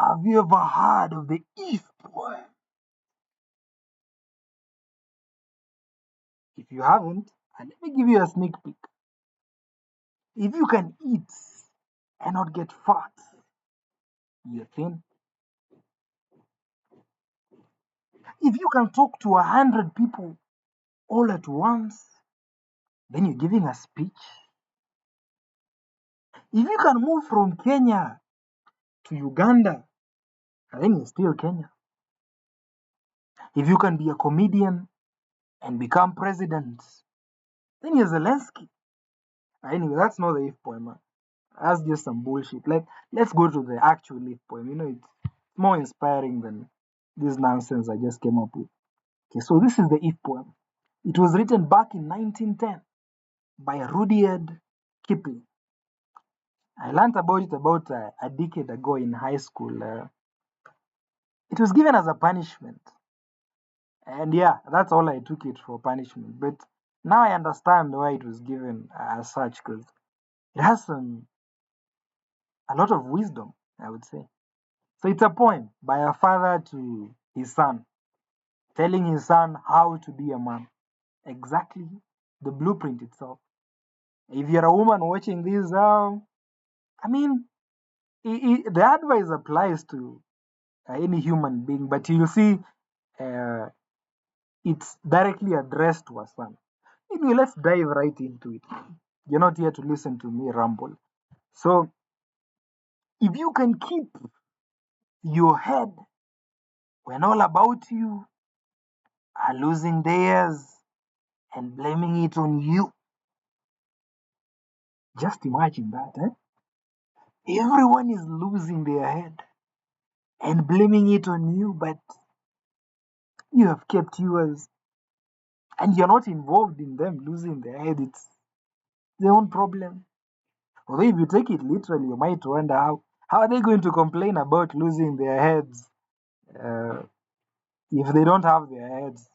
Have you ever heard of the Eve poem? If you haven't, let me give you a sneak peek. If you can eat and not get fat, you're thin. If you can talk to 100 people all at once, then you're giving a speech. If you can move from Kenya to Uganda, then you're still Kenya. If you can be a comedian and become president, then you're Zelensky. Anyway, that's not the Eve poem. That's just some bullshit. Let's go to the actual Eve poem. It's more inspiring than this nonsense I just came up with. Okay, so this is the Eve poem. It was written back in 1910 by Rudyard Kipling. I learned about it about a decade ago in high school. It was given as a punishment. And yeah, that's all I took it for punishment. But now I understand why it was given as such because it has a lot of wisdom, I would say. So it's a poem by a father to his son, telling his son how to be a man. Exactly the blueprint itself. If you're a woman watching this, I mean, the advice applies to any human being, but you'll see uh, it's directly addressed to a son. Anyway, let's dive right into it. You're not here to listen to me ramble. So, if you can keep your head when all about you are losing theirs and blaming it on you, just imagine that, eh? Everyone is losing their head and blaming it on you, but you have kept yours and you're not involved in them losing their head. It's their own problem. Although if you take it literally, you might wonder how are they going to complain about losing their heads uh, if they don't have their heads?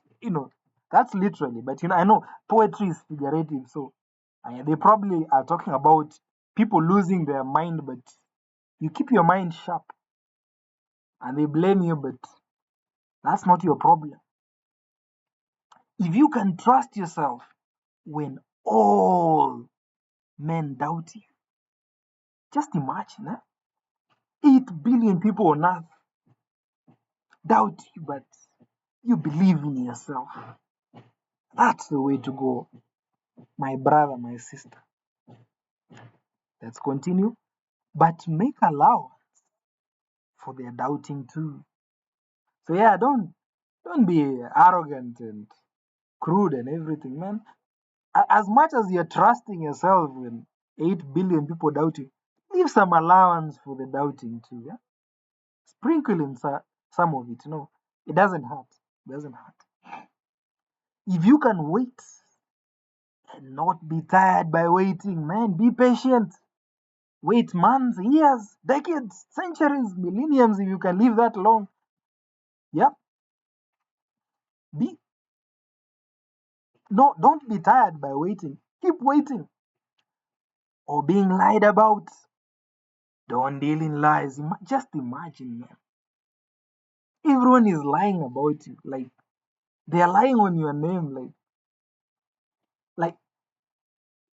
That's literally. But I know poetry is figurative, so they probably are talking about people losing their mind, but you keep your mind sharp, and they blame you, but that's not your problem. If you can trust yourself when all men doubt you, just imagine, 8 billion people on earth doubt you, but you believe in yourself. That's the way to go, my brother, my sister. Let's continue. But make allowance for their doubting too. So yeah, don't be arrogant and crude and everything, man. As much as you're trusting yourself when 8 billion people doubt you, leave some allowance for the doubting too. Yeah, sprinkle in some of it. It doesn't hurt. It doesn't hurt. If you can wait and not be tired by waiting, man, be patient. Wait months, years, decades, centuries, millenniums if you can live that long. Yeah. Be no don't be tired by waiting. Keep waiting. Or being lied about. Don't deal in lies. Just imagine, man. Everyone is lying about you. Like they are lying on your name,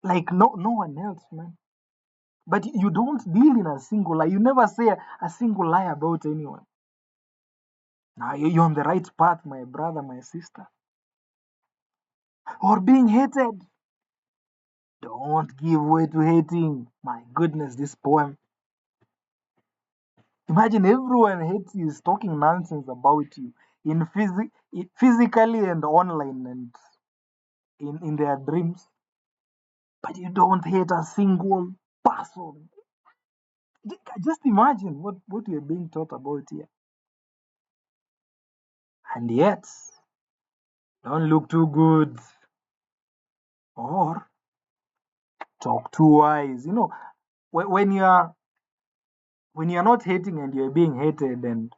like no one else, man. But you don't deal in a single lie. You never say a single lie about anyone. Now you're on the right path, my brother, my sister. Or being hated. Don't give way to hating. My goodness, this poem. Imagine everyone hates you, is talking nonsense about you physically and online and in their dreams. But you don't hate a single person. Just imagine what you're being taught about here. And yet, don't look too good or talk too wise. When you're not hating and you're being hated and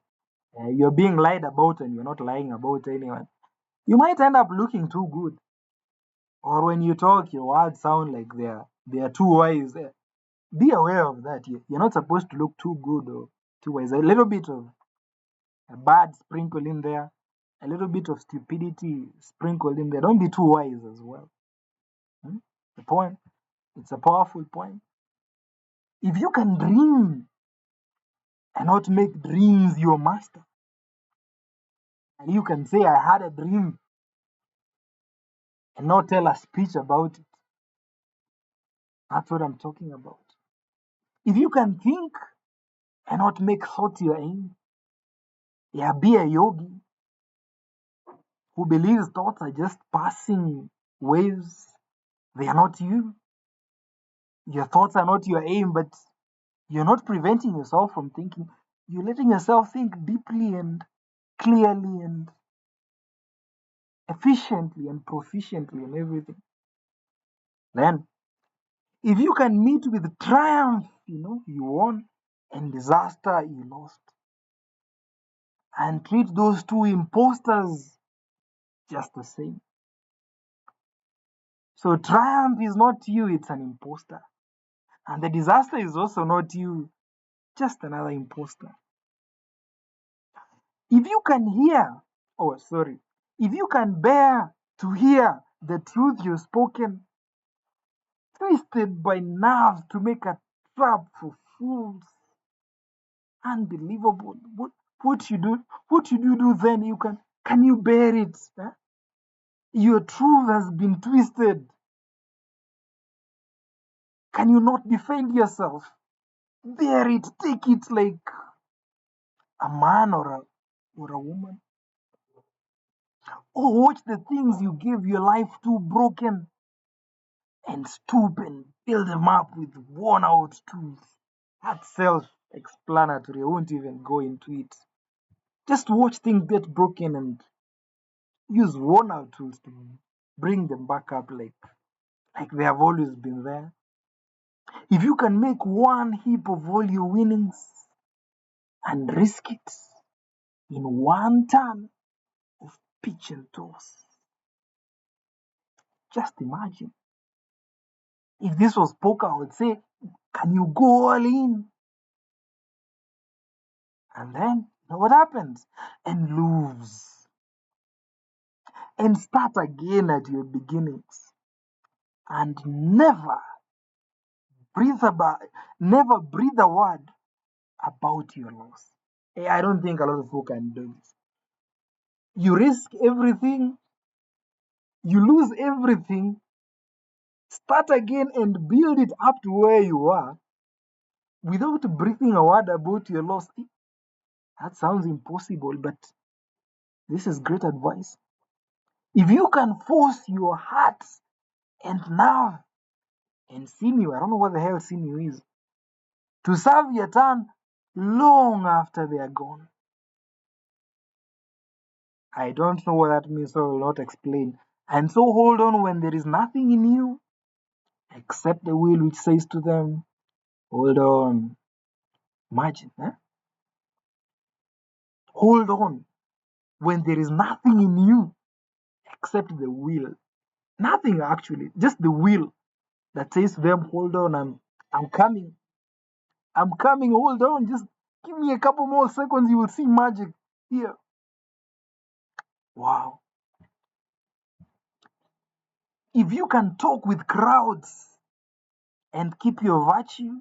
you're being lied about and you're not lying about anyone, you might end up looking too good. Or when you talk, your words sound like they're too wise. Be aware of that. You're not supposed to look too good or too wise. A little bit of a bad sprinkle in there, a little bit of stupidity sprinkled in there. Don't be too wise as well. Hmm? The point, it's a powerful point. If you can dream and not make dreams your master, and you can say, I had a dream, and not tell a speech about it, that's what I'm talking about. If you can think and not make thoughts your aim, yeah, be a yogi who believes thoughts are just passing waves. They are not you. Your thoughts are not your aim, but you're not preventing yourself from thinking. You're letting yourself think deeply and clearly and efficiently and proficiently and everything. Then, if you can meet with triumph, you won, and disaster, you lost, and treat those two imposters just the same. So, triumph is not you, it's an imposter. And the disaster is also not you, just another imposter. If you can hear, oh, sorry, if you can bear to hear the truth you've spoken, twisted by nerves to make a trap for fools, unbelievable. What you do then? Can you bear it? Huh? Your truth has been twisted. Can you not defend yourself? Bear it, take it like a man or a woman. Or watch the things you gave your life to broken and stoop and build them up with worn out tools. That's self explanatory. I won't even go into it. Just watch things get broken and use worn out tools to bring them back up like they have always been there. If you can make one heap of all your winnings and risk it in one turn of pitch and toss, just imagine. If this was poker, I would say, can you go all in? And then what happens? And lose. And start again at your beginnings. And breathe about never breathe a word about your loss. I don't think a lot of people can do this. You risk everything, you lose everything, start again and build it up to where you are without breathing a word about your loss. That sounds impossible, but this is great advice. If you can force your heart and nerve and sinew, I don't know what the hell sinew is, to serve your turn long after they are gone. I don't know what that means, so I will not explain. And so hold on when there is nothing in you except the will which says to them, hold on. Imagine, eh? Hold on when there is nothing in you except the will. Nothing actually, just the will that says to them, hold on, I'm coming. I'm coming, hold on, just give me a couple more seconds, you will see magic here. Wow. If you can talk with crowds and keep your virtue,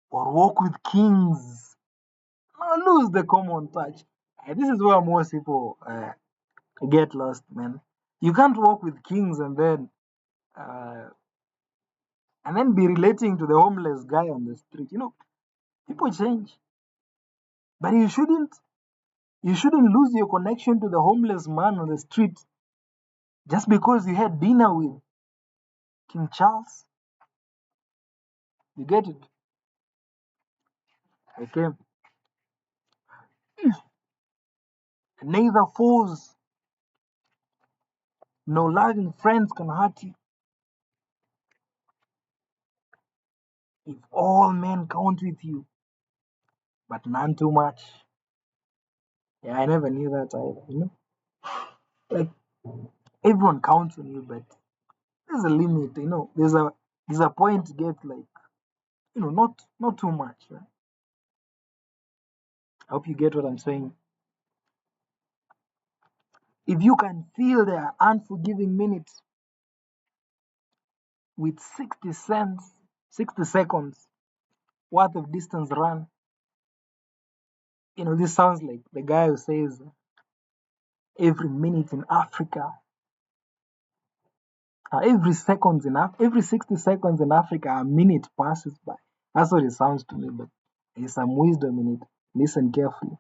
or walk with kings, not lose the common touch. This is where most people get lost, man. You can't walk with kings uh, and then be relating to the homeless guy on the street. People change, but you shouldn't lose your connection to the homeless man on the street just because you had dinner with King Charles. You get it? Okay. Neither foes nor loving friends can hurt you if all men count with you, but none too much. Yeah, I never knew that either. Like everyone counts on you, but there's a limit. There's a point to get like not too much. Right? I hope you get what I'm saying. If you can feel the unforgiving minutes with 60 seconds worth of distance run, this sounds like the guy who says every minute in Africa, every 60 seconds in Africa, a minute passes by. That's what it sounds to me, but there's some wisdom in it. Listen carefully.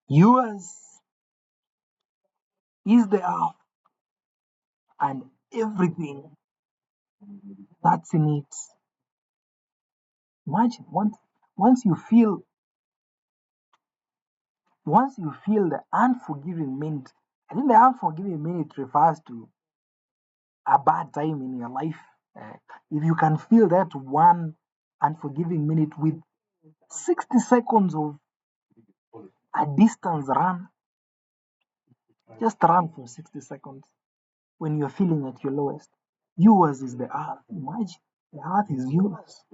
Yours is the earth and everything that's in it. Imagine once you feel once you feel the unforgiving minute. I think the unforgiving minute refers to a bad time in your life. Uh, if you can feel that one unforgiving minute with 60 seconds of a distance run, just run for 60 seconds when you're feeling at your lowest. Yours is the earth. Imagine the earth is yours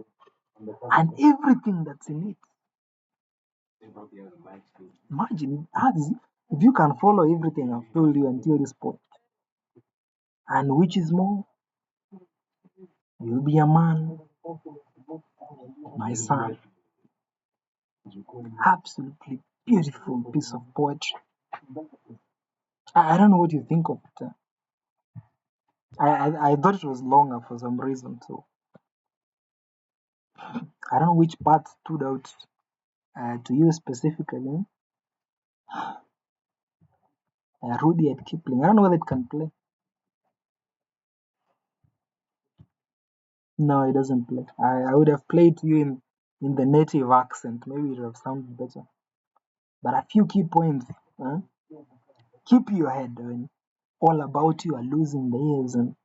and everything that's in it. Imagine if you can follow everything I've told you until this point, and which is more, you'll be a man, my son. Absolutely beautiful piece of poetry. I don't know what you think of it. I thought it was longer for some reason, so I don't know which part stood out to you specifically. Rudyard Kipling. I don't know whether it can play. No, it doesn't play. I would have played to you in the native accent. Maybe it would have sounded better. But a few key points. Huh? Keep your head when all about you are losing theirs and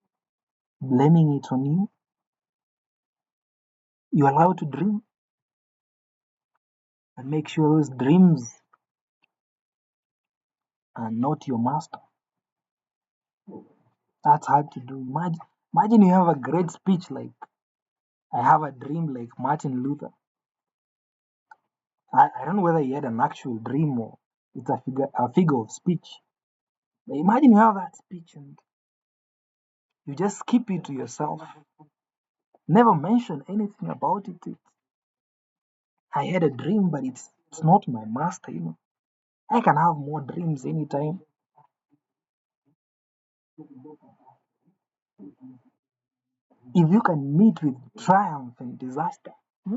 blaming it on you. You're allowed to dream and make sure those dreams are not your master. That's hard to do. Imagine you have a great speech like I have a dream like Martin Luther. I don't know whether he had an actual dream or it's a figure of speech. But imagine you have that speech and you just keep it to yourself. Never mention anything about it. I had a dream, but it's not my master. I can have more dreams anytime. If you can meet with triumph and disaster, hmm,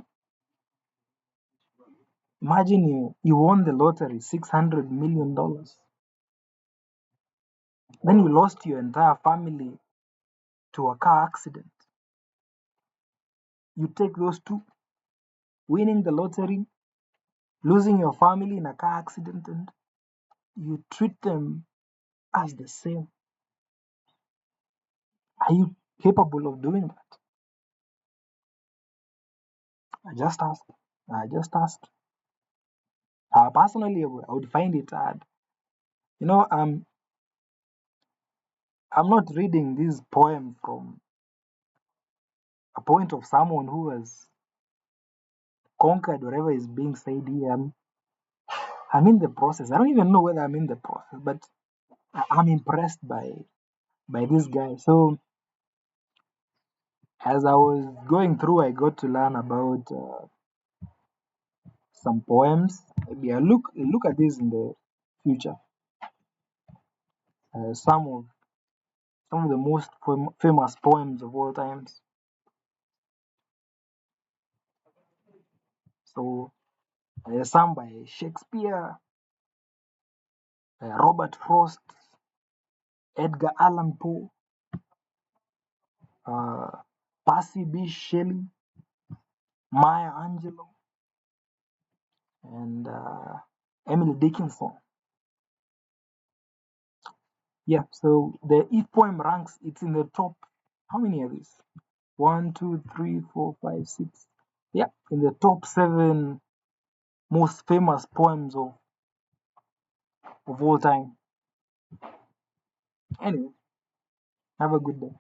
imagine you won the lottery, $600 million. Then you lost your entire family to a car accident. You take those two, winning the lottery, losing your family in a car accident, and you treat them as the same. Are you capable of doing that? I just asked. I just asked. Personally, I would find it hard. You know, I'm not reading this poem from a point of someone who has conquered whatever is being said here. I'm in the process. I don't even know whether I'm in the process, but I'm impressed by this guy. So as I was going through, I got to learn about some poems. Maybe I look at this in the future. Some of the most famous poems of all times. So some by Shakespeare, Robert Frost, Edgar Allan Poe, uh, Percy B. Shelley, Maya Angelou, and Emily Dickinson. Yeah, so the each poem ranks. It's in the top. How many are these? One, two, three, four, five, six. Yeah, in the top 7 most famous poems of all time. Anyway, have a good day.